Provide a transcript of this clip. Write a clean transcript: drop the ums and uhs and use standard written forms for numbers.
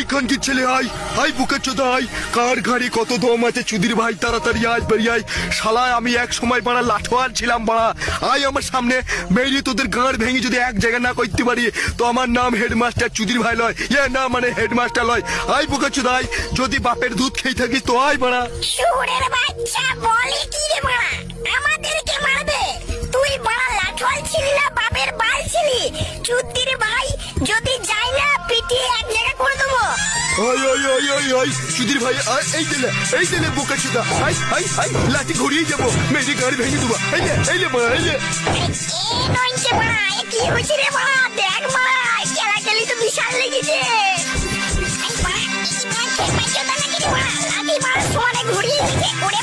এই খানকির ছেলে আয়, আয় বুকাচোদা আয়, কার ঘাড়ে কত দম আছে চুদির ভাই, তাড়াতাড়ি আয় বেরিয়ে আয়। শালায় আমি এক সময় বাড়া লাঠোয়ার ছিলাম বাড়া, আয় আমার সামনে, মেরে তোদের গাঁড় ভেঙে যদি এক জায়গায় না করতে পারি তো আমার নাম হেডমাস্টার চুদির ভাই লয়, ইয়ে না মানে হেডমাস্টার লয়। আয় বুকাচোদা আয়, যদি বাপের দুধ খেয়ে থাকিস তো আয় বাড়া। শুয়োরের বাচ্চা বলে কি রে বাড়া, আমাদেরকে মারবে? তুই বাড়া লাঠোয়াল ছিলি না বাপের বাল ছিলি? চুদির ভাই যদি যাই না পিটিয়ে এক জায়গা করে দেবো। আয় আয় আয় আয় আয় চুদির ভাই আয়, এই দিলে বুকাচোদা আয় আয় আয়, লাঠি ঘুরিয়ে যাবো, মেরে গাড়ি ভেঙে দেবো। এই লে বাড়া, এই লে। এ নইছে বাড়া, এ কি হয়েছে রে বাড়া? দেখ বাড়া, খেলাখেলি তো বিশাল লেগেছে। এই বাড়া, এই বাড়া খেপাইছোদা নাকি রে বাড়া? লাঠি বাড়া সমানে ঘুরিয়ে দিচ্ছে, ওরে